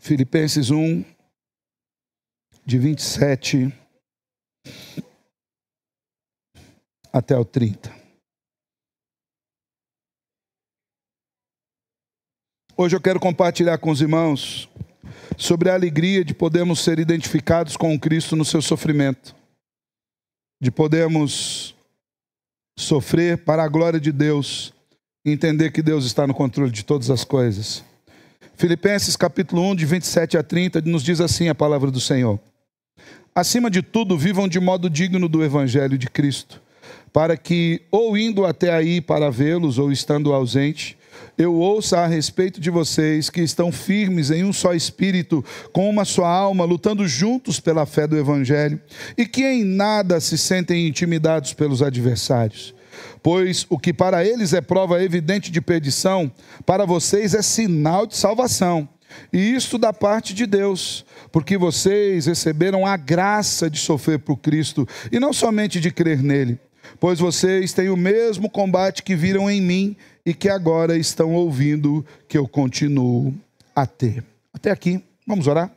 Filipenses 1, de 27 até o 30. Hoje eu quero compartilhar com os irmãos sobre a alegria de podermos ser identificados com Cristo no seu sofrimento, de podermos sofrer para a glória de Deus e entender que Deus está no controle de todas as coisas. Filipenses capítulo 1, de 27 a 30, nos diz assim a palavra do Senhor: acima de tudo, vivam de modo digno do Evangelho de Cristo, para que, ou indo até aí para vê-los, ou estando ausente, eu ouça a respeito de vocês que estão firmes em um só espírito, com uma só alma, lutando juntos pela fé do Evangelho, e que em nada se sentem intimidados pelos adversários. Pois o que para eles é prova evidente de perdição, para vocês é sinal de salvação. E isto da parte de Deus, porque vocês receberam a graça de sofrer por Cristo, e não somente de crer nele. Pois vocês têm o mesmo combate que viram em mim, e que agora estão ouvindo que eu continuo a ter. Até aqui, vamos orar?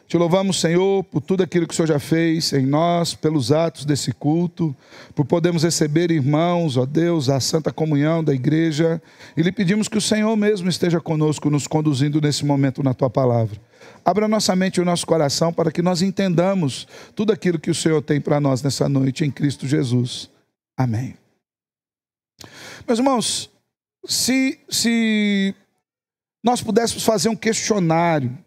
Te louvamos, Senhor, por tudo aquilo que o Senhor já fez em nós, pelos atos desse culto, por podermos receber irmãos, ó Deus, a santa comunhão da igreja, e lhe pedimos que o Senhor mesmo esteja conosco, nos conduzindo nesse momento na Tua palavra. Abra nossa mente e o nosso coração para que nós entendamos tudo aquilo que o Senhor tem para nós nessa noite, em Cristo Jesus. Amém. Meus irmãos, se nós pudéssemos fazer um questionário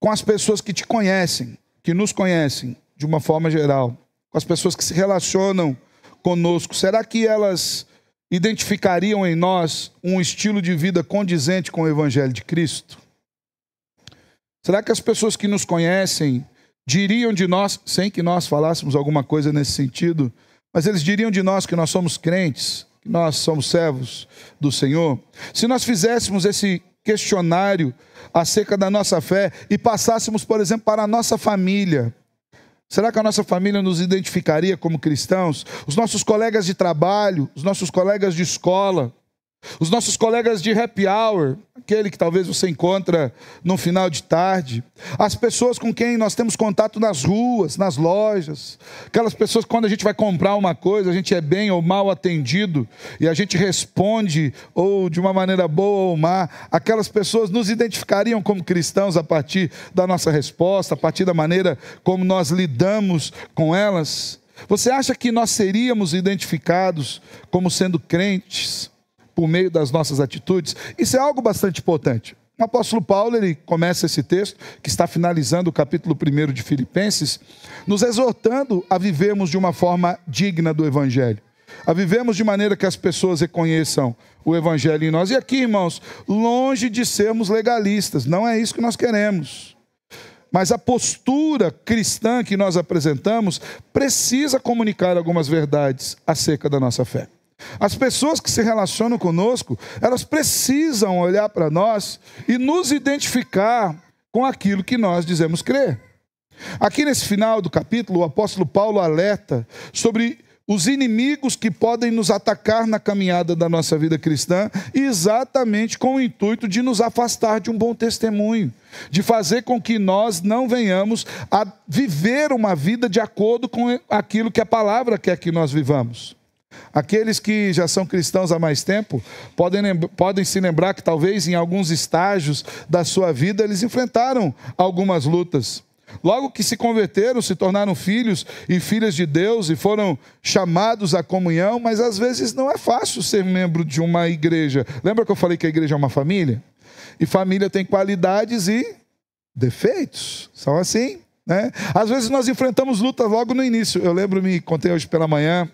com as pessoas que te conhecem, que nos conhecem de uma forma geral, com as pessoas que se relacionam conosco, será que elas identificariam em nós um estilo de vida condizente com o Evangelho de Cristo? Será que as pessoas que nos conhecem diriam de nós, sem que nós falássemos alguma coisa nesse sentido, mas eles diriam de nós que nós somos crentes, que nós somos servos do Senhor? Se nós fizéssemos esse questionário acerca da nossa fé e passássemos, por exemplo, para a nossa família, será que a nossa família nos identificaria como cristãos? Os nossos colegas de trabalho, os nossos colegas de escola, os nossos colegas de happy hour, aquele que talvez você encontra no final de tarde, as pessoas com quem nós temos contato nas ruas, nas lojas, aquelas pessoas que quando a gente vai comprar uma coisa, a gente é bem ou mal atendido, e a gente responde ou de uma maneira boa ou má, aquelas pessoas nos identificariam como cristãos a partir da nossa resposta, a partir da maneira como nós lidamos com elas? Você acha que nós seríamos identificados como sendo crentes por meio das nossas atitudes? Isso é algo bastante importante. O apóstolo Paulo, ele começa esse texto, que está finalizando o capítulo 1 de Filipenses, nos exortando a vivermos de uma forma digna do Evangelho, a vivermos de maneira que as pessoas reconheçam o Evangelho em nós. E aqui, irmãos, longe de sermos legalistas, não é isso que nós queremos. Mas a postura cristã que nós apresentamos precisa comunicar algumas verdades acerca da nossa fé. As pessoas que se relacionam conosco, elas precisam olhar para nós e nos identificar com aquilo que nós dizemos crer. Aqui nesse final do capítulo, o apóstolo Paulo alerta sobre os inimigos que podem nos atacar na caminhada da nossa vida cristã, exatamente com o intuito de nos afastar de um bom testemunho, de fazer com que nós não venhamos a viver uma vida de acordo com aquilo que a palavra quer que nós vivamos. Aqueles que já são cristãos há mais tempo podem se lembrar que talvez em alguns estágios da sua vida eles enfrentaram algumas lutas. Logo que se converteram, se tornaram filhos e filhas de Deus e foram chamados à comunhão, mas às vezes não é fácil ser membro de uma igreja. Lembra que eu falei que a igreja é uma família? E família tem qualidades e defeitos, são assim, né? Às vezes nós enfrentamos lutas logo no início. Eu lembro-me, contei hoje pela manhã,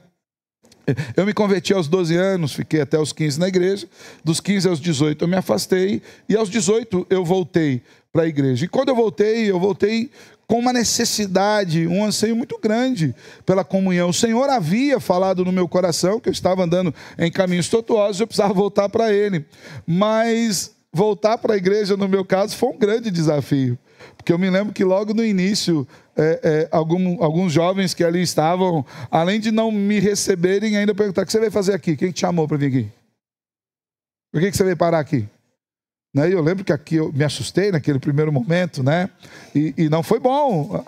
eu me converti aos 12 anos, fiquei até os 15 na igreja, dos 15 aos 18 eu me afastei, e aos 18 eu voltei para a igreja. E quando eu voltei com uma necessidade, um anseio muito grande pela comunhão. O Senhor havia falado no meu coração que eu estava andando em caminhos tortuosos, eu precisava voltar para Ele. Mas voltar para a igreja, no meu caso, foi um grande desafio. Porque eu me lembro que logo no início, alguns jovens que ali estavam, além de não me receberem, ainda perguntaram: o que você veio fazer aqui? Quem te chamou para vir aqui? Por que você veio parar aqui? né? E eu lembro que aqui eu me assustei naquele primeiro momento, né? E não foi bom,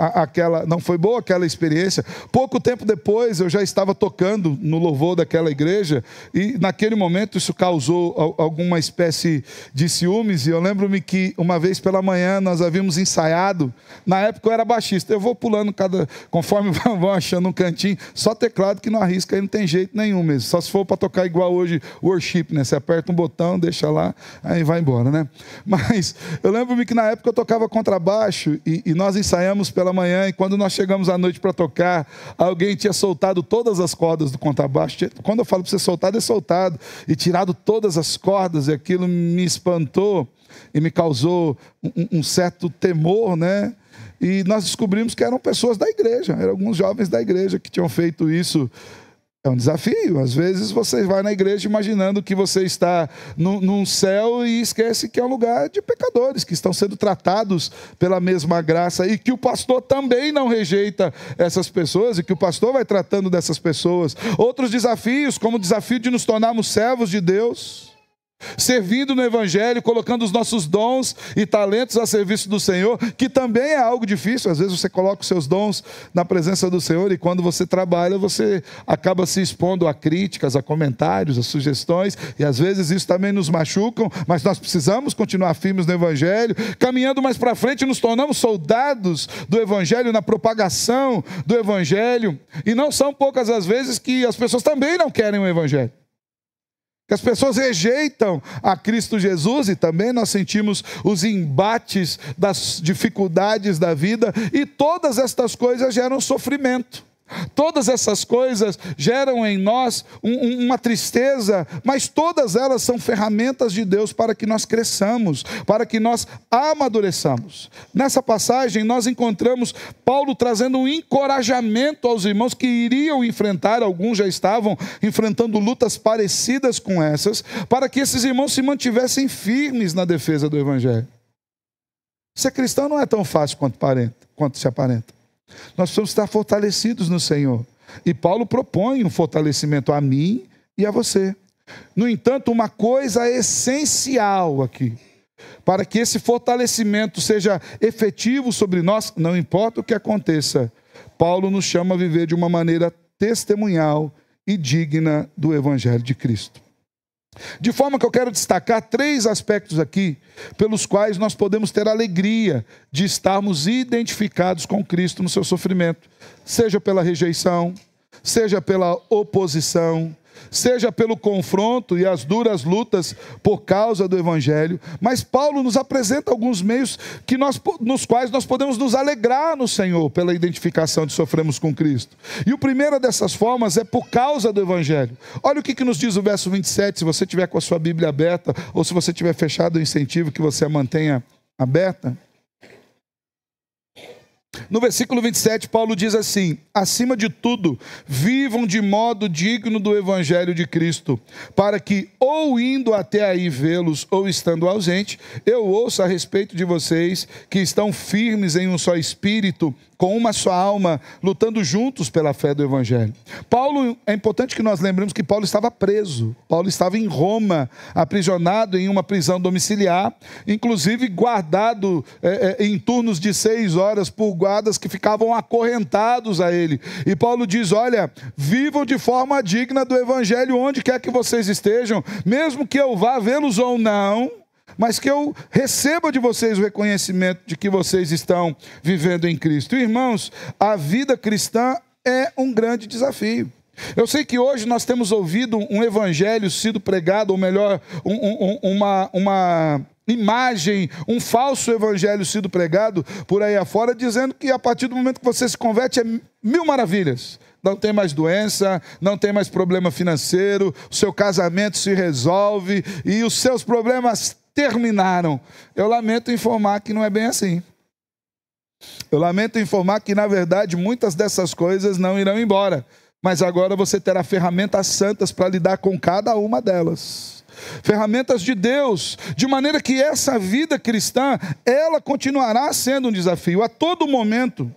não foi boa aquela experiência. Pouco tempo depois eu já estava tocando no louvor daquela igreja e naquele momento isso causou alguma espécie de ciúmes. E eu lembro-me que uma vez pela manhã nós havíamos ensaiado. Na época eu era baixista. Eu vou pulando conforme vão achando um cantinho. Só teclado que não arrisca, aí não tem jeito nenhum mesmo. Só se for para tocar igual hoje worship, né? Você aperta um botão, deixa lá, aí vai embora, né? Mas eu lembro-me que na época eu tocava contrabaixo e nós ensaiamos pela manhã, e quando nós chegamos à noite para tocar, alguém tinha soltado todas as cordas do contrabaixo. Quando eu falo para você soltado, é soltado, e tirado todas as cordas, e aquilo me espantou e me causou um certo temor, né? E nós descobrimos que eram pessoas da igreja, eram alguns jovens da igreja que tinham feito isso. É um desafio. Às vezes você vai na igreja imaginando que você está num céu e esquece que é um lugar de pecadores, que estão sendo tratados pela mesma graça, e que o pastor também não rejeita essas pessoas, e que o pastor vai tratando dessas pessoas. Outros desafios, como o desafio de nos tornarmos servos de Deus, servindo no Evangelho, colocando os nossos dons e talentos a serviço do Senhor, que também é algo difícil. Às vezes você coloca os seus dons na presença do Senhor, e quando você trabalha, você acaba se expondo a críticas, a comentários, a sugestões, e às vezes isso também nos machuca, mas nós precisamos continuar firmes no Evangelho. Caminhando mais para frente, nos tornamos soldados do Evangelho, na propagação do Evangelho, e não são poucas as vezes que as pessoas também não querem o Evangelho, que as pessoas rejeitam a Cristo Jesus, e também nós sentimos os embates das dificuldades da vida, e todas estas coisas geram sofrimento. Todas essas coisas geram em nós uma tristeza, mas todas elas são ferramentas de Deus para que nós cresçamos, para que nós amadureçamos. Nessa passagem nós encontramos Paulo trazendo um encorajamento aos irmãos que iriam enfrentar, alguns já estavam enfrentando lutas parecidas com essas, para que esses irmãos se mantivessem firmes na defesa do Evangelho. Ser cristão não é tão fácil quanto se aparenta. Nós precisamos estar fortalecidos no Senhor. E Paulo propõe um fortalecimento a mim e a você. No entanto, uma coisa essencial aqui, para que esse fortalecimento seja efetivo sobre nós, não importa o que aconteça, Paulo nos chama a viver de uma maneira testemunhal e digna do Evangelho de Cristo. De forma que eu quero destacar 3 aspectos aqui, pelos quais nós podemos ter alegria de estarmos identificados com Cristo no seu sofrimento, seja pela rejeição, seja pela oposição, seja pelo confronto e as duras lutas por causa do Evangelho. Mas Paulo nos apresenta alguns meios nos quais nós podemos nos alegrar no Senhor pela identificação de sofremos com Cristo. E a primeira dessas formas é por causa do Evangelho. Olha o que nos diz o verso 27, se você tiver com a sua Bíblia aberta, ou se você tiver fechado, eu incentivo que você a mantenha aberta. No versículo 27, Paulo diz assim: acima de tudo, vivam de modo digno do Evangelho de Cristo, para que, ou indo até aí vê-los, ou estando ausente, eu ouça a respeito de vocês, que estão firmes em um só espírito, com uma só alma, lutando juntos pela fé do Evangelho. Paulo, é importante que nós lembremos que Paulo estava preso. Paulo estava em Roma, aprisionado em uma prisão domiciliar, inclusive guardado em turnos de 6 horas por guardas que ficavam acorrentados a ele. E Paulo diz: olha, vivam de forma digna do Evangelho onde quer que vocês estejam, mesmo que eu vá vê-los ou não, mas que eu receba de vocês o reconhecimento de que vocês estão vivendo em Cristo. Irmãos, a vida cristã é um grande desafio. Eu sei que hoje nós temos ouvido um evangelho sido pregado, ou melhor, uma imagem, um falso evangelho sido pregado por aí afora, dizendo que a partir do momento que você se converte é 1000 maravilhas. Não tem mais doença, não tem mais problema financeiro, o seu casamento se resolve e os seus problemas terminaram. Eu lamento informar que não é bem assim. Eu lamento informar que, na verdade, muitas dessas coisas não irão embora, mas agora você terá ferramentas santas para lidar com cada uma delas. Ferramentas de Deus, de maneira que essa vida cristã, ela continuará sendo um desafio a todo momento.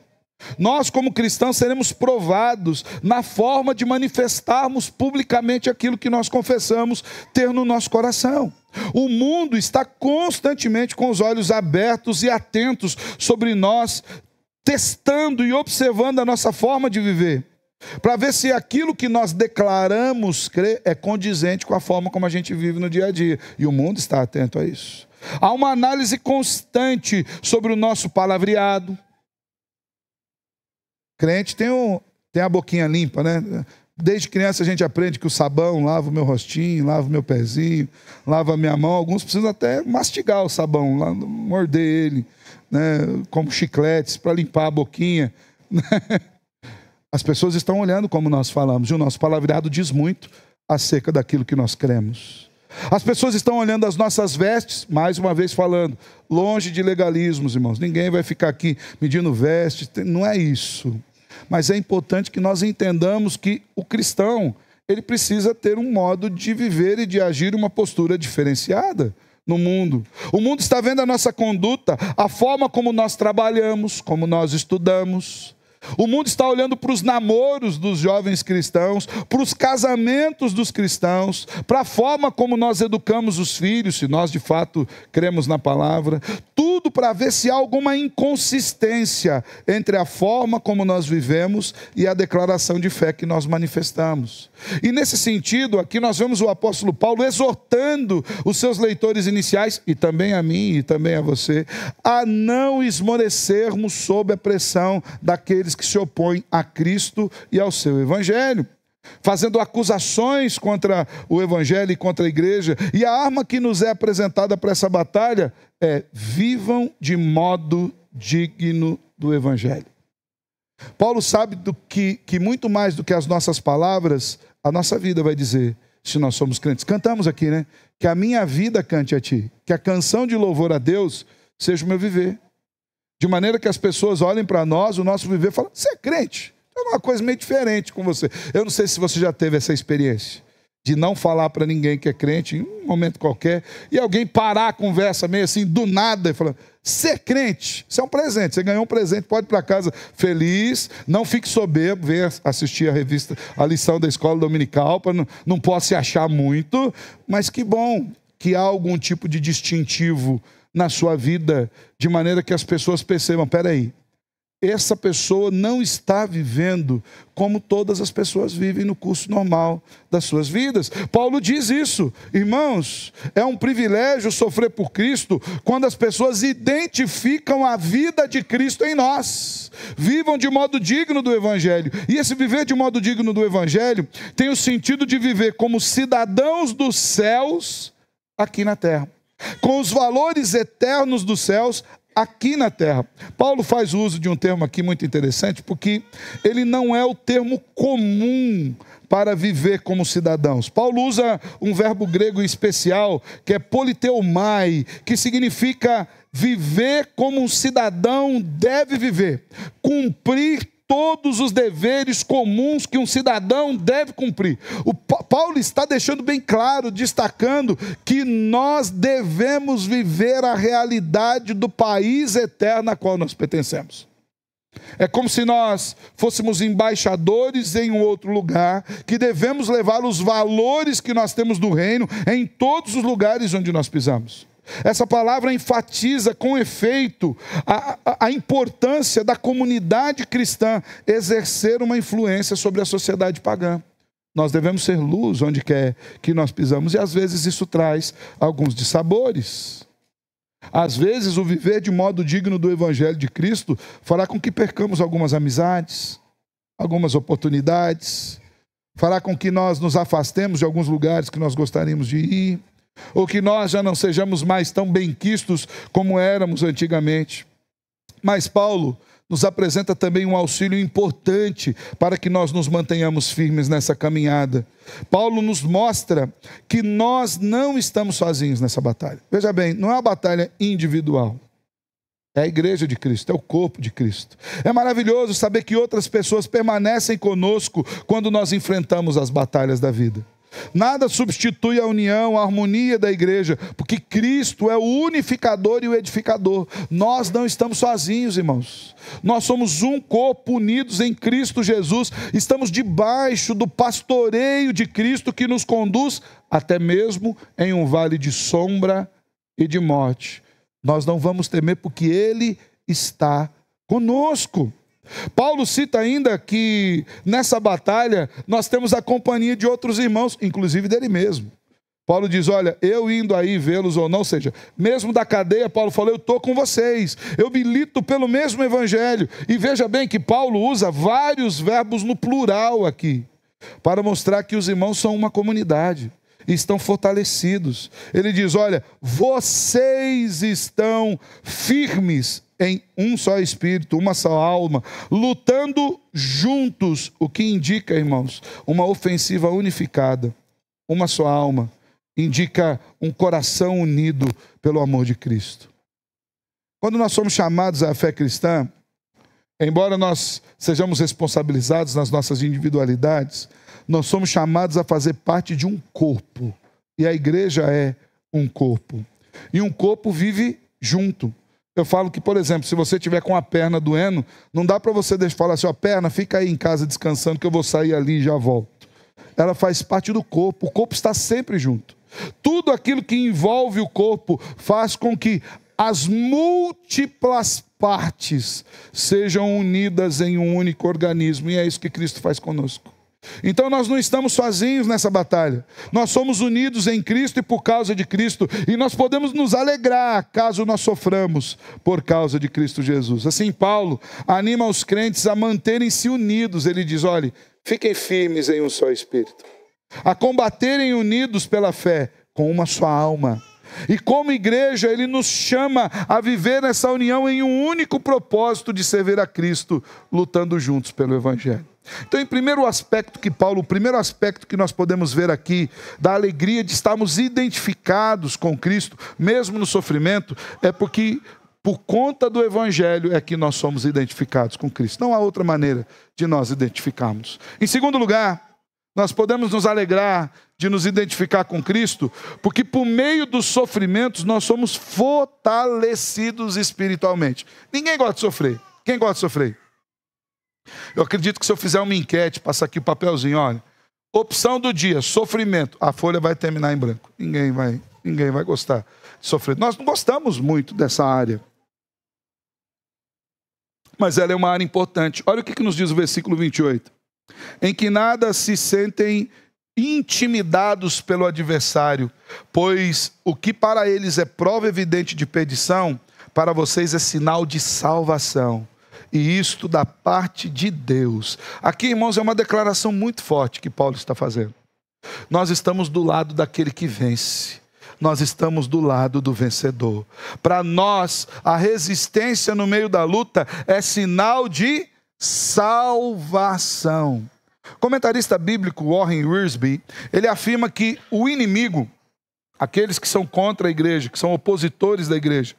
Nós, como cristãos, seremos provados na forma de manifestarmos publicamente aquilo que nós confessamos ter no nosso coração. O mundo está constantemente com os olhos abertos e atentos sobre nós, testando e observando a nossa forma de viver, para ver se aquilo que nós declaramos crer é condizente com a forma como a gente vive no dia a dia. E o mundo está atento a isso. Há uma análise constante sobre o nosso palavreado. Crente tem a boquinha limpa, né? Desde criança a gente aprende que o sabão lava o meu rostinho, lava o meu pezinho, lava a minha mão. Alguns precisam até mastigar o sabão, morder ele, né? Como chicletes para limpar a boquinha. As pessoas estão olhando como nós falamos, e o nosso palavreado diz muito acerca daquilo que nós cremos. As pessoas estão olhando as nossas vestes, mais uma vez falando, longe de legalismos, irmãos. Ninguém vai ficar aqui medindo vestes, não é isso. Mas é importante que nós entendamos que o cristão, ele precisa ter um modo de viver e de agir, uma postura diferenciada no mundo. O mundo está vendo a nossa conduta, a forma como nós trabalhamos, como nós estudamos. O mundo está olhando para os namoros dos jovens cristãos, para os casamentos dos cristãos, para a forma como nós educamos os filhos, se nós de fato cremos na palavra, tudo para ver se há alguma inconsistência entre a forma como nós vivemos e a declaração de fé que nós manifestamos. E nesse sentido, aqui nós vemos o apóstolo Paulo exortando os seus leitores iniciais, e também a mim e também a você, a não esmorecermos sob a pressão daqueles que se opõem a Cristo e ao seu evangelho, fazendo acusações contra o evangelho e contra a igreja. E a arma que nos é apresentada para essa batalha é: vivam de modo digno do evangelho. Paulo sabe que muito mais do que as nossas palavras, a nossa vida vai dizer, se nós somos crentes. Cantamos aqui, né? Que a minha vida cante a ti, que a canção de louvor a Deus seja o meu viver. De maneira que as pessoas olhem para nós, o nosso viver, e falem: você é crente? É uma coisa meio diferente com você. Eu não sei se você já teve essa experiência de não falar para ninguém que é crente em um momento qualquer, e alguém parar a conversa meio assim, do nada, e falar: você é crente? Isso é um presente, você ganhou um presente, pode ir para casa feliz, não fique soberbo, venha assistir a lição da escola dominical, para não possa se achar muito, mas que bom que há algum tipo de distintivo na sua vida, de maneira que as pessoas percebam: peraí, essa pessoa não está vivendo como todas as pessoas vivem no curso normal das suas vidas. Paulo diz isso, irmãos, é um privilégio sofrer por Cristo quando as pessoas identificam a vida de Cristo em nós. Vivam de modo digno do evangelho. E esse viver de modo digno do evangelho tem o sentido de viver como cidadãos dos céus aqui na terra, com os valores eternos dos céus aqui na terra. Paulo faz uso de um termo aqui muito interessante, porque ele não é o termo comum para viver como cidadãos. Paulo usa um verbo grego especial, que é politeumai, que significa viver como um cidadão deve viver, cumprir todos os deveres comuns que um cidadão deve cumprir. Paulo está deixando bem claro, destacando que nós devemos viver a realidade do país eterno a qual nós pertencemos. É como se nós fôssemos embaixadores em um outro lugar, que devemos levar os valores que nós temos do reino em todos os lugares onde nós pisamos. Essa palavra enfatiza com efeito a importância da comunidade cristã exercer uma influência sobre a sociedade pagã. Nós devemos ser luz onde quer que nós pisamos, e às vezes isso traz alguns dissabores. Às vezes o viver de modo digno do evangelho de Cristo fará com que percamos algumas amizades, algumas oportunidades, fará com que nós nos afastemos de alguns lugares que nós gostaríamos de ir, ou que nós já não sejamos mais tão benquistos como éramos antigamente. Mas Paulo nos apresenta também um auxílio importante para que nós nos mantenhamos firmes nessa caminhada. Paulo nos mostra que nós não estamos sozinhos nessa batalha. Veja bem, não é uma batalha individual. É a igreja de Cristo, é o corpo de Cristo. É maravilhoso saber que outras pessoas permanecem conosco quando nós enfrentamos as batalhas da vida. Nada substitui a união, a harmonia da igreja, porque Cristo é o unificador e o edificador. Nós não estamos sozinhos, irmãos. Nós somos um corpo unidos em Cristo Jesus. Estamos debaixo do pastoreio de Cristo que nos conduz até mesmo em um vale de sombra e de morte. Nós não vamos temer porque Ele está conosco. Paulo cita ainda que nessa batalha nós temos a companhia de outros irmãos, inclusive dele mesmo. Paulo diz, olha, eu indo aí vê-los ou não, ou seja, mesmo da cadeia, Paulo falou, eu estou com vocês, eu milito pelo mesmo evangelho. E veja bem que Paulo usa vários verbos no plural aqui, para mostrar que os irmãos são uma comunidade, e estão fortalecidos. Ele diz, olha, vocês estão firmes em um só espírito, uma só alma, lutando juntos, o que indica, irmãos, uma ofensiva unificada. Uma só alma indica um coração unido pelo amor de Cristo. Quando nós somos chamados à fé cristã, embora nós sejamos responsabilizados nas nossas individualidades, nós somos chamados a fazer parte de um corpo. E a igreja é um corpo. E um corpo vive junto. Eu falo que, por exemplo, se você tiver com a perna doendo, não dá para você falar assim, ó, perna, fica aí em casa descansando que eu vou sair ali e já volto. Ela faz parte do corpo, o corpo está sempre junto. Tudo aquilo que envolve o corpo faz com que as múltiplas partes sejam unidas em um único organismo, e é isso que Cristo faz conosco. Então nós não estamos sozinhos nessa batalha, nós somos unidos em Cristo e por causa de Cristo, e nós podemos nos alegrar caso nós soframos por causa de Cristo Jesus. Assim Paulo anima os crentes a manterem-se unidos. Ele diz, olha, fiquem firmes em um só espírito, a combaterem unidos pela fé, com uma só alma. E como igreja, ele nos chama a viver nessa união em um único propósito de servir a Cristo, lutando juntos pelo Evangelho. Então, o primeiro aspecto que nós podemos ver aqui, da alegria de estarmos identificados com Cristo, mesmo no sofrimento, é porque por conta do Evangelho é que nós somos identificados com Cristo. Não há outra maneira de nós identificarmos. Em segundo lugar, nós podemos nos alegrar de nos identificar com Cristo, porque por meio dos sofrimentos nós somos fortalecidos espiritualmente. Ninguém gosta de sofrer. Quem gosta de sofrer? Eu acredito que se eu fizer uma enquete, passar aqui o papelzinho, olha, opção do dia, sofrimento, a folha vai terminar em branco. Ninguém vai gostar de sofrer. Nós não gostamos muito dessa área, mas ela é uma área importante. Olha o que nos diz o versículo 28. Em que nada se sentem intimidados pelo adversário, pois o que para eles é prova evidente de perdição, para vocês é sinal de salvação. E isto da parte de Deus. Aqui, irmãos, é uma declaração muito forte que Paulo está fazendo. Nós estamos do lado daquele que vence. Nós estamos do lado do vencedor. Para nós, a resistência no meio da luta é sinal de salvação. O comentarista bíblico Warren Wiersbe, ele afirma que o inimigo, aqueles que são contra a igreja, que são opositores da igreja,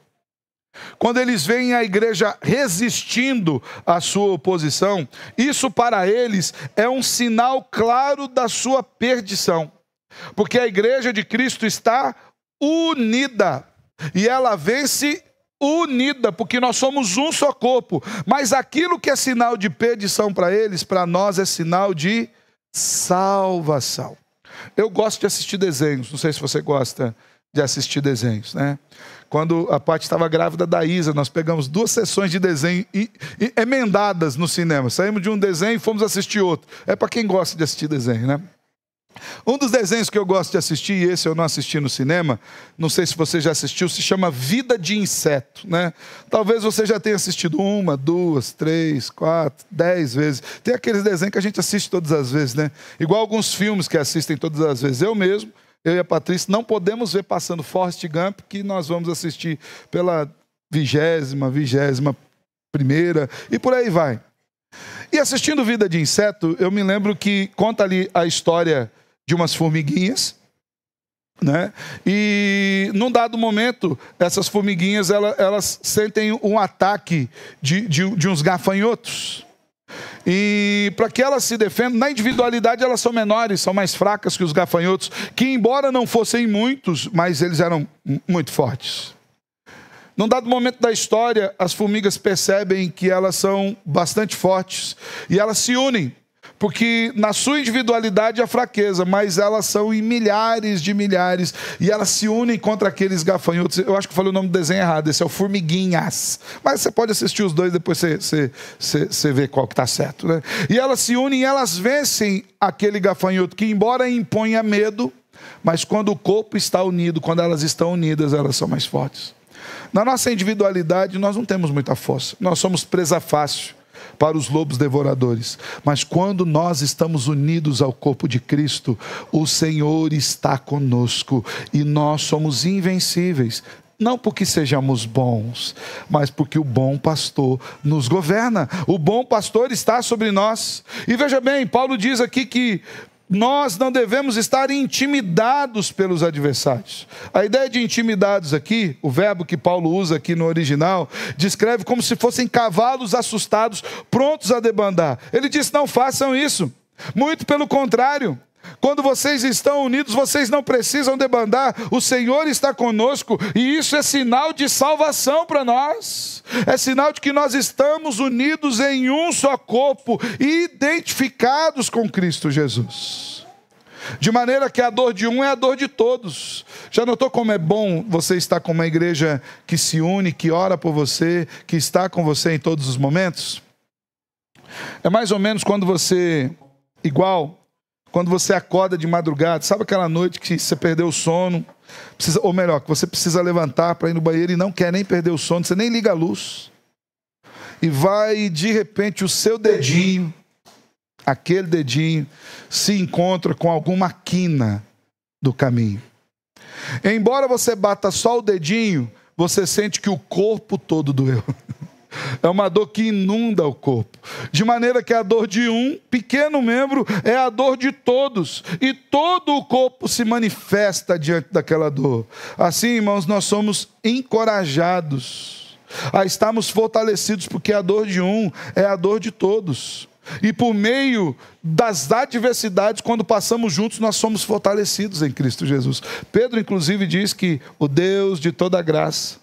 quando eles veem a igreja resistindo à sua oposição, isso para eles é um sinal claro da sua perdição. Porque a igreja de Cristo está unida. E ela vence unida, porque nós somos um só corpo. Mas aquilo que é sinal de perdição para eles, para nós é sinal de salvação. Eu gosto de assistir desenhos, não sei se você gosta de assistir desenhos, né? Quando a Paty estava grávida da Isa, nós pegamos 2 sessões de desenho emendadas no cinema. Saímos de um desenho e fomos assistir outro. É para quem gosta de assistir desenho, né? Um dos desenhos que eu gosto de assistir, e esse eu não assisti no cinema, não sei se você já assistiu, se chama Vida de Inseto, né? Talvez você já tenha assistido 1, 2, 3, 4, 10 vezes. Tem aqueles desenhos que a gente assiste todas as vezes, né? Igual alguns filmes que assistem todas as vezes. Eu e a Patrícia não podemos ver passando Forrest Gump, que nós vamos assistir pela 21ª e por aí vai. E assistindo Vida de Inseto, eu me lembro que conta ali a história de umas formiguinhas, né? E num dado momento, essas formiguinhas elas sentem um ataque de uns gafanhotos. E para que elas se defendam, na individualidade elas são menores, são mais fracas que os gafanhotos, que embora não fossem muitos, mas eles eram muito fortes. Num dado momento da história, as formigas percebem que elas são bastante fortes e elas se unem, porque na sua individualidade há fraqueza, mas elas são em milhares de milhares, e elas se unem contra aqueles gafanhotos. Eu acho que eu falei o nome do desenho errado, esse é o Formiguinhas. Mas você pode assistir os dois, depois você vê qual que está certo, né? E elas se unem e elas vencem aquele gafanhoto que, embora imponha medo, mas quando o corpo está unido, quando elas estão unidas, elas são mais fortes. Na nossa individualidade, nós não temos muita força. Nós somos presa fácil para os lobos devoradores. Mas quando nós estamos unidos ao corpo de Cristo, o Senhor está conosco e nós somos invencíveis. Não porque sejamos bons, mas porque o bom pastor nos governa. O bom pastor está sobre nós. E veja bem, Paulo diz aqui que nós não devemos estar intimidados pelos adversários. A ideia de intimidados aqui, o verbo que Paulo usa aqui no original, descreve como se fossem cavalos assustados, prontos a debandar. Ele diz: não façam isso. Muito pelo contrário. Quando vocês estão unidos, vocês não precisam debandar. O Senhor está conosco e isso é sinal de salvação para nós. É sinal de que nós estamos unidos em um só corpo, identificados com Cristo Jesus. De maneira que a dor de um é a dor de todos. Já notou como é bom você estar com uma igreja que se une, que ora por você, que está com você em todos os momentos? É mais ou menos quando você acorda de madrugada, sabe aquela noite que você perdeu o sono, ou melhor, que você precisa levantar para ir no banheiro e não quer nem perder o sono, você nem liga a luz, e vai de repente o seu dedinho, aquele dedinho, se encontra com alguma quina do caminho. Embora você bata só o dedinho, você sente que o corpo todo doeu. É uma dor que inunda o corpo. De maneira que a dor de um pequeno membro é a dor de todos. E todo o corpo se manifesta diante daquela dor. Assim, irmãos, nós somos encorajados a estarmos fortalecidos, porque a dor de um é a dor de todos. E por meio das adversidades, quando passamos juntos, nós somos fortalecidos em Cristo Jesus. Pedro, inclusive, diz que o Deus de toda graça,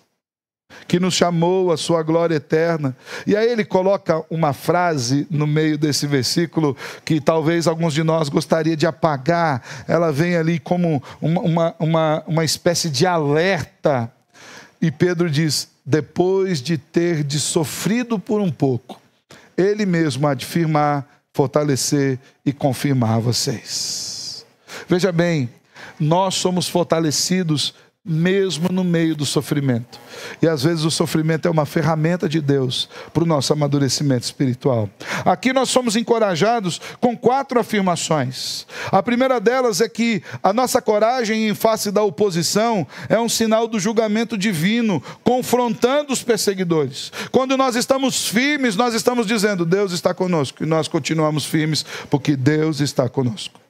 que nos chamou à sua glória eterna. E aí ele coloca uma frase no meio desse versículo que talvez alguns de nós gostaria de apagar. Ela vem ali como uma espécie de alerta. E Pedro diz: depois de ter sofrido por um pouco, ele mesmo há de firmar, fortalecer e confirmar vocês. Veja bem, nós somos fortalecidos mesmo no meio do sofrimento. E às vezes o sofrimento é uma ferramenta de Deus para o nosso amadurecimento espiritual. Aqui nós somos encorajados com 4 afirmações. A primeira delas é que a nossa coragem em face da oposição é um sinal do julgamento divino, confrontando os perseguidores. Quando nós estamos firmes, nós estamos dizendo: Deus está conosco. E nós continuamos firmes porque Deus está conosco.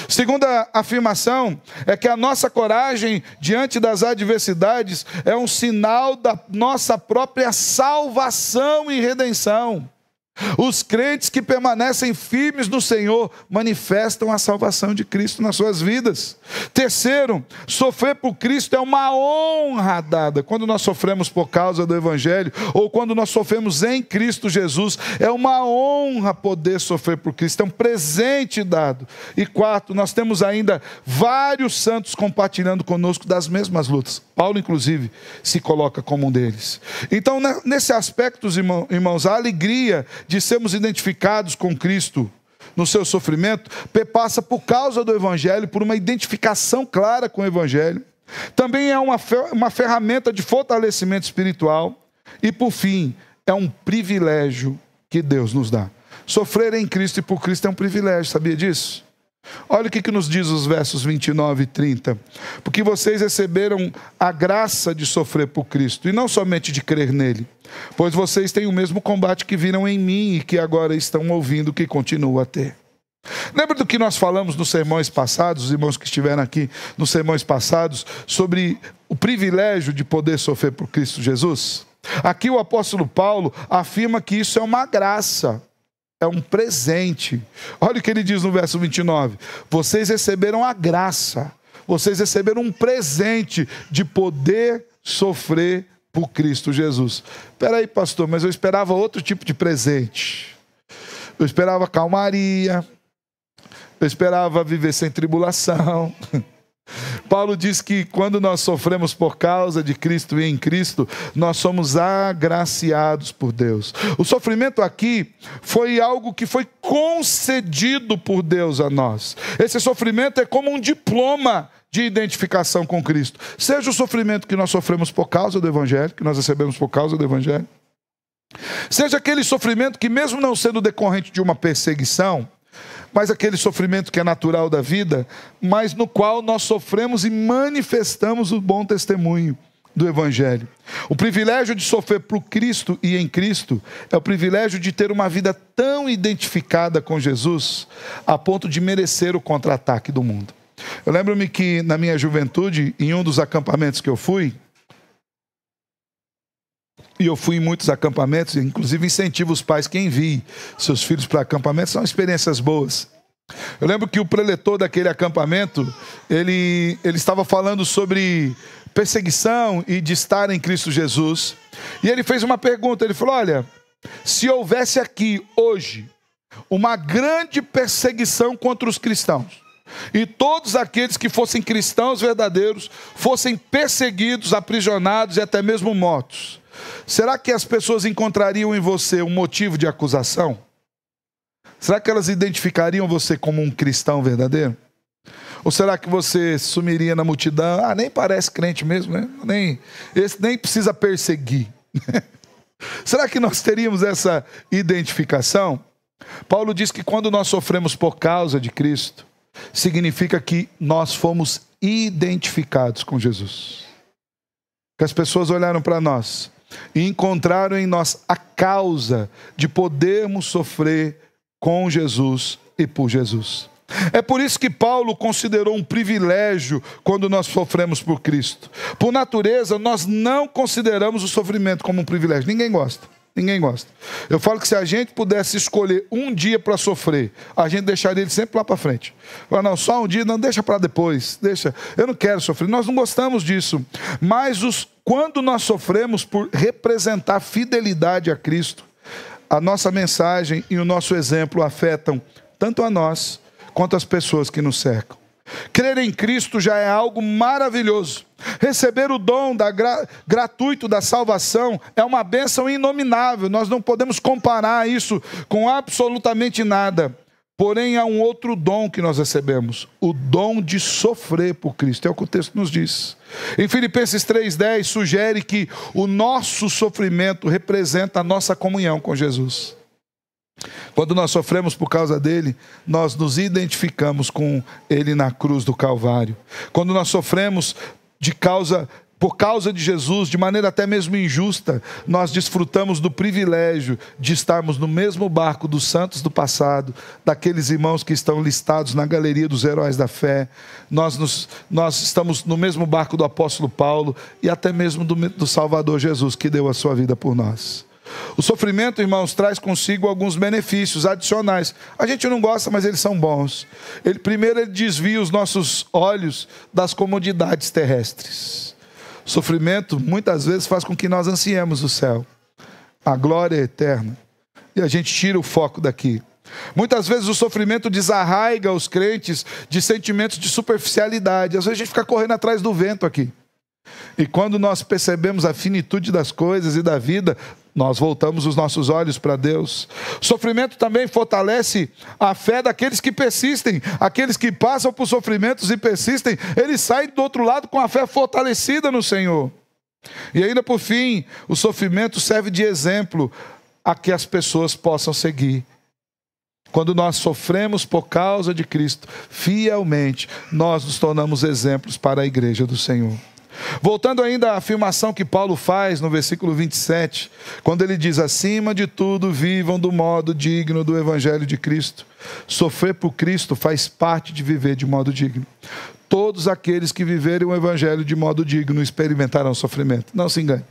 Segunda afirmação é que a nossa coragem diante das adversidades é um sinal da nossa própria salvação e redenção. Os crentes que permanecem firmes no Senhor manifestam a salvação de Cristo nas suas vidas. Terceiro, sofrer por Cristo é uma honra dada. Quando nós sofremos por causa do Evangelho, ou quando nós sofremos em Cristo Jesus, é uma honra poder sofrer por Cristo, é um presente dado. E quarto, nós temos ainda vários santos compartilhando conosco das mesmas lutas. Paulo, inclusive, se coloca como um deles. Então, nesse aspecto, irmãos, a alegria de sermos identificados com Cristo no seu sofrimento passa por causa do Evangelho, por uma identificação clara com o Evangelho. Também é uma ferramenta de fortalecimento espiritual. E, por fim, é um privilégio que Deus nos dá. Sofrer em Cristo e por Cristo é um privilégio, sabia disso? Olha o que nos diz os versos 29 e 30. Porque vocês receberam a graça de sofrer por Cristo, e não somente de crer nele, pois vocês têm o mesmo combate que viram em mim e que agora estão ouvindo, que continuam a ter. Lembra do que nós falamos nos sermões passados, os irmãos que estiveram aqui nos sermões passados, sobre o privilégio de poder sofrer por Cristo Jesus? Aqui o apóstolo Paulo afirma que isso é uma graça. é um presente. Olha o que ele diz no verso 29. Vocês receberam a graça, vocês receberam um presente de poder sofrer por Cristo Jesus. Espera aí, pastor, mas eu esperava outro tipo de presente. Eu esperava calmaria, eu esperava viver sem tribulação. Paulo diz que quando nós sofremos por causa de Cristo e em Cristo, nós somos agraciados por Deus. O sofrimento aqui foi algo que foi concedido por Deus a nós. Esse sofrimento é como um diploma de identificação com Cristo. Seja o sofrimento que nós sofremos por causa do Evangelho, que nós recebemos por causa do Evangelho, seja aquele sofrimento que, mesmo não sendo decorrente de uma perseguição, mas aquele sofrimento que é natural da vida, mas no qual nós sofremos e manifestamos o bom testemunho do Evangelho. O privilégio de sofrer por Cristo e em Cristo é o privilégio de ter uma vida tão identificada com Jesus, a ponto de merecer o contra-ataque do mundo. Eu lembro-me que na minha juventude, em um dos acampamentos que eu fui, e eu fui em muitos acampamentos, inclusive incentivo os pais que enviem seus filhos para acampamentos, são experiências boas. Eu lembro que o preletor daquele acampamento, ele estava falando sobre perseguição e de estar em Cristo Jesus. E ele fez uma pergunta, ele falou, olha, se houvesse aqui hoje uma grande perseguição contra os cristãos, e todos aqueles que fossem cristãos verdadeiros fossem perseguidos, aprisionados e até mesmo mortos, será que as pessoas encontrariam em você um motivo de acusação? Será que elas identificariam você como um cristão verdadeiro? Ou será que você sumiria na multidão? Ah, nem parece crente mesmo, né? Esse nem precisa perseguir. Será que nós teríamos essa identificação? Paulo diz que quando nós sofremos por causa de Cristo, significa que nós fomos identificados com Jesus. Que as pessoas olharam para nós e encontraram em nós a causa de podermos sofrer com Jesus e por Jesus. É por isso que Paulo considerou um privilégio quando nós sofremos por Cristo. Por natureza, nós não consideramos o sofrimento como um privilégio. Ninguém gosta. Ninguém gosta. Eu falo que se a gente pudesse escolher um dia para sofrer, a gente deixaria ele sempre lá para frente. Fala, não, só um dia, não, deixa para depois. Deixa. Eu não quero sofrer. Nós não gostamos disso. Mas quando nós sofremos por representar fidelidade a Cristo, a nossa mensagem e o nosso exemplo afetam tanto a nós quanto as pessoas que nos cercam. Crer em Cristo já é algo maravilhoso. Receber o dom gratuito da salvação é uma bênção inominável. Nós não podemos comparar isso com absolutamente nada. Porém, há um outro dom que nós recebemos, o dom de sofrer por Cristo. É o que o texto nos diz. Em Filipenses 3,10, sugere que o nosso sofrimento representa a nossa comunhão com Jesus. Quando nós sofremos por causa dele, nós nos identificamos com ele na cruz do Calvário. Quando nós sofremos por causa de Jesus, de maneira até mesmo injusta, nós desfrutamos do privilégio de estarmos no mesmo barco dos santos do passado, daqueles irmãos que estão listados na galeria dos heróis da fé. Nós estamos no mesmo barco do apóstolo Paulo e até mesmo do Salvador Jesus, que deu a sua vida por nós. O sofrimento, irmãos, traz consigo alguns benefícios adicionais. A gente não gosta, mas eles são bons. Primeiro, ele desvia os nossos olhos das comodidades terrestres. O sofrimento, muitas vezes, faz com que nós ansiemos o céu, a glória eterna. E a gente tira o foco daqui. Muitas vezes o sofrimento desarraiga os crentes de sentimentos de superficialidade. Às vezes a gente fica correndo atrás do vento aqui. E quando nós percebemos a finitude das coisas e da vida, nós voltamos os nossos olhos para Deus. O sofrimento também fortalece a fé daqueles que persistem. Aqueles que passam por sofrimentos e persistem, eles saem do outro lado com a fé fortalecida no Senhor. E ainda por fim, o sofrimento serve de exemplo a que as pessoas possam seguir. Quando nós sofremos por causa de Cristo, fielmente, nós nos tornamos exemplos para a igreja do Senhor. Voltando ainda à afirmação que Paulo faz no versículo 27, quando ele diz, acima de tudo, vivam do modo digno do Evangelho de Cristo. Sofrer por Cristo faz parte de viver de modo digno. Todos aqueles que viverem o Evangelho de modo digno experimentarão sofrimento. Não se engane.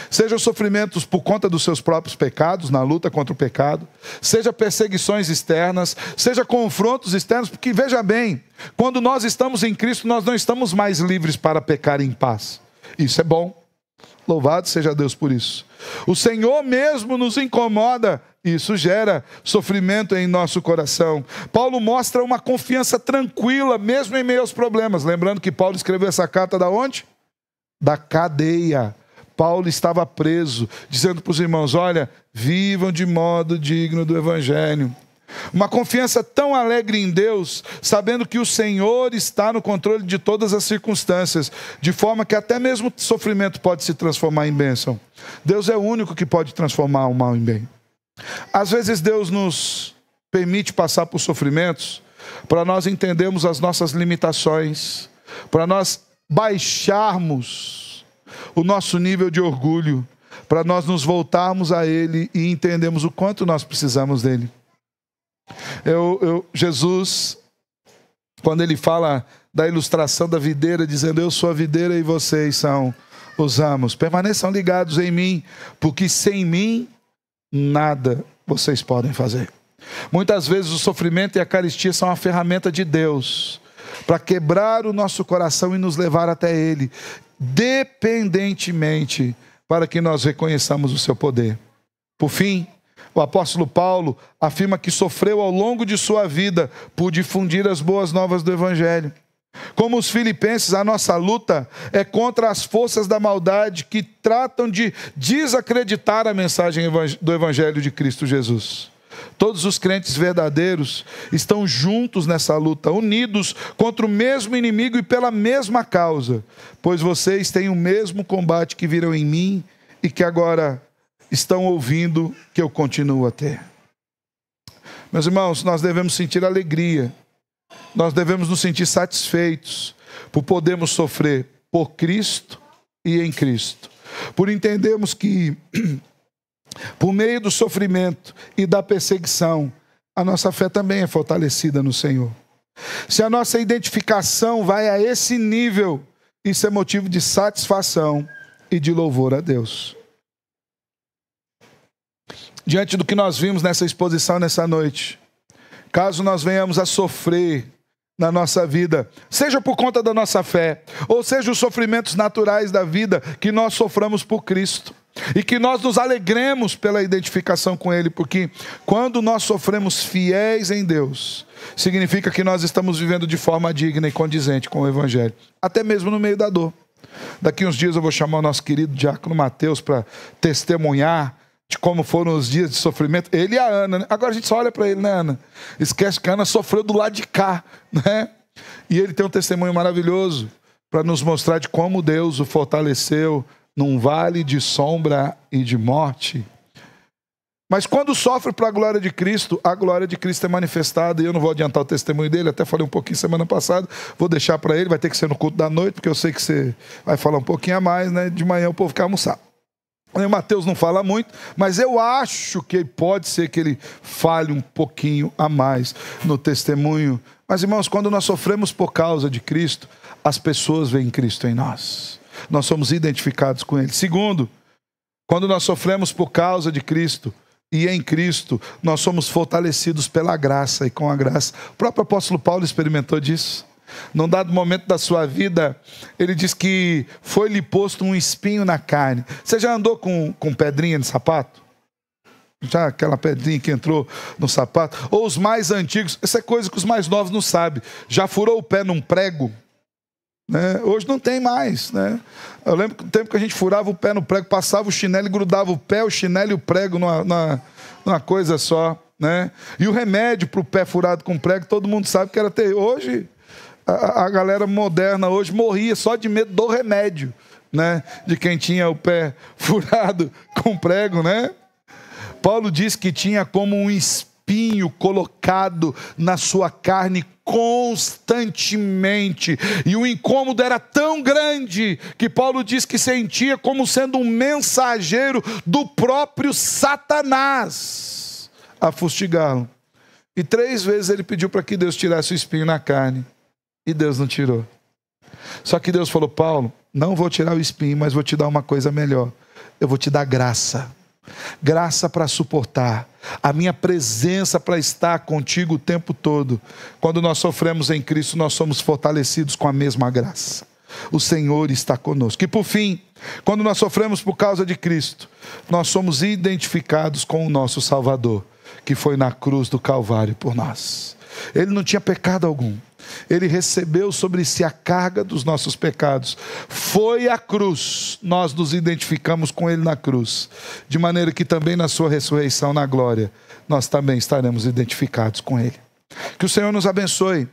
Seja sofrimentos por conta dos seus próprios pecados, na luta contra o pecado, seja perseguições externas, seja confrontos externos, porque veja bem, quando nós estamos em Cristo, nós não estamos mais livres para pecar em paz. Isso é bom. Louvado seja Deus por isso. O Senhor mesmo nos incomoda, isso gera sofrimento em nosso coração. Paulo mostra uma confiança tranquila, mesmo em meio aos problemas. Lembrando que Paulo escreveu essa carta da onde? Da cadeia. Paulo estava preso, dizendo para os irmãos, olha, vivam de modo digno do Evangelho. Uma confiança tão alegre em Deus, sabendo que o Senhor está no controle de todas as circunstâncias, de forma que até mesmo o sofrimento pode se transformar em bênção. Deus é o único que pode transformar o mal em bem. Às vezes Deus nos permite passar por sofrimentos para nós entendermos as nossas limitações, para nós baixarmos o nosso nível de orgulho, para nós nos voltarmos a Ele e entendermos o quanto nós precisamos dEle. Jesus, quando ele fala da ilustração da videira, dizendo, eu sou a videira e vocês são os ramos, permaneçam ligados em mim, porque sem mim, nada vocês podem fazer. Muitas vezes o sofrimento e a carestia são uma ferramenta de Deus, para quebrar o nosso coração e nos levar até Ele, dependentemente, para que nós reconheçamos o seu poder. Por fim, o apóstolo Paulo afirma que sofreu ao longo de sua vida por difundir as boas novas do Evangelho. Como os filipenses, a nossa luta é contra as forças da maldade que tratam de desacreditar a mensagem do Evangelho de Cristo Jesus. Todos os crentes verdadeiros estão juntos nessa luta, unidos contra o mesmo inimigo e pela mesma causa, pois vocês têm o mesmo combate que viram em mim e que agora estão ouvindo que eu continuo a ter. Meus irmãos, nós devemos sentir alegria, nós devemos nos sentir satisfeitos por podermos sofrer por Cristo e em Cristo, por entendermos que por meio do sofrimento e da perseguição, a nossa fé também é fortalecida no Senhor. Se a nossa identificação vai a esse nível, isso é motivo de satisfação e de louvor a Deus. Diante do que nós vimos nessa exposição nessa noite, caso nós venhamos a sofrer na nossa vida, seja por conta da nossa fé, ou seja os sofrimentos naturais da vida, que nós soframos por Cristo, e que nós nos alegremos pela identificação com Ele, porque quando nós sofremos fiéis em Deus, significa que nós estamos vivendo de forma digna e condizente com o Evangelho, até mesmo no meio da dor. Daqui uns dias eu vou chamar o nosso querido diácono Mateus para testemunhar de como foram os dias de sofrimento, ele e a Ana, né? Agora a gente só olha para ele, né, Ana? Esquece que a Ana sofreu do lado de cá, né? E ele tem um testemunho maravilhoso para nos mostrar de como Deus o fortaleceu num vale de sombra e de morte. Mas quando sofre para a glória de Cristo, a glória de Cristo é manifestada, e eu não vou adiantar o testemunho dele, até falei um pouquinho semana passada, vou deixar para ele, vai ter que ser no culto da noite, porque eu sei que você vai falar um pouquinho a mais, né? De manhã o povo quer almoçar. O Mateus não fala muito, mas eu acho que pode ser que ele fale um pouquinho a mais no testemunho. Mas, irmãos, quando nós sofremos por causa de Cristo, as pessoas veem Cristo em nós. Nós somos identificados com Ele. Segundo, quando nós sofremos por causa de Cristo e em Cristo, nós somos fortalecidos pela graça e com a graça. O próprio apóstolo Paulo experimentou disso. Num dado momento da sua vida, ele diz que foi-lhe posto um espinho na carne. Você já andou com pedrinha de sapato? Já aquela pedrinha que entrou no sapato? Ou os mais antigos, essa é coisa que os mais novos não sabem. Já furou o pé num prego? Né? Hoje não tem mais, né? Eu lembro do tempo que a gente furava o pé no prego, passava o chinelo e grudava o pé, o chinelo e o prego numa coisa só, né? E o remédio para o pé furado com prego, todo mundo sabe que era ter. Hoje a galera moderna hoje morria só de medo do remédio, né? De quem tinha o pé furado com prego, né? Paulo diz que tinha como um espinho colocado na sua carne constantemente, e o incômodo era tão grande que Paulo diz que sentia como sendo um mensageiro do próprio Satanás a fustigá-lo. E 3 vezes ele pediu para que Deus tirasse o espinho na carne. E Deus não tirou. Só que Deus falou, Paulo, não vou tirar o espinho, mas vou te dar uma coisa melhor. eu vou te dar graça. Graça para suportar, a minha presença para estar contigo o tempo todo. Quando nós sofremos em Cristo, nós somos fortalecidos com a mesma graça. O Senhor está conosco. E por fim, quando nós sofremos por causa de Cristo, nós somos identificados com o nosso Salvador, que foi na cruz do Calvário por nós. Ele não tinha pecado algum. Ele recebeu sobre si a carga dos nossos pecados. Foi a cruz. Nós nos identificamos com Ele na cruz. De maneira que também na sua ressurreição na glória, nós também estaremos identificados com Ele. Que o Senhor nos abençoe.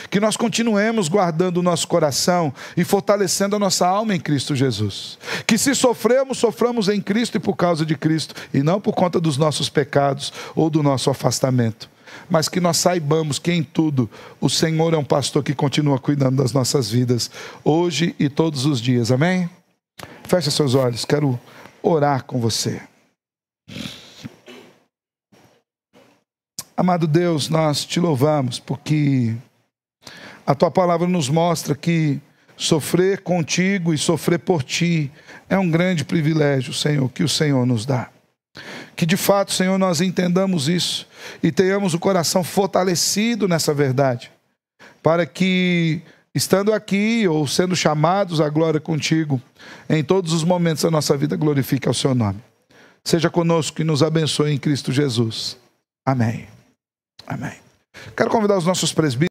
Que nós continuemos guardando o nosso coração e fortalecendo a nossa alma em Cristo Jesus. Que se sofremos, soframos em Cristo e por causa de Cristo, e não por conta dos nossos pecados ou do nosso afastamento. Mas que nós saibamos que em tudo o Senhor é um pastor que continua cuidando das nossas vidas, hoje e todos os dias. Amém? Feche seus olhos, quero orar com você. Amado Deus, nós te louvamos porque a tua palavra nos mostra que sofrer contigo e sofrer por ti é um grande privilégio, Senhor, que o Senhor nos dá. Que de fato, Senhor, nós entendamos isso e tenhamos o coração fortalecido nessa verdade, para que, estando aqui ou sendo chamados à glória contigo, em todos os momentos da nossa vida, glorifique ao seu nome. Seja conosco e nos abençoe em Cristo Jesus. Amém. Amém. Quero convidar os nossos presbíteros.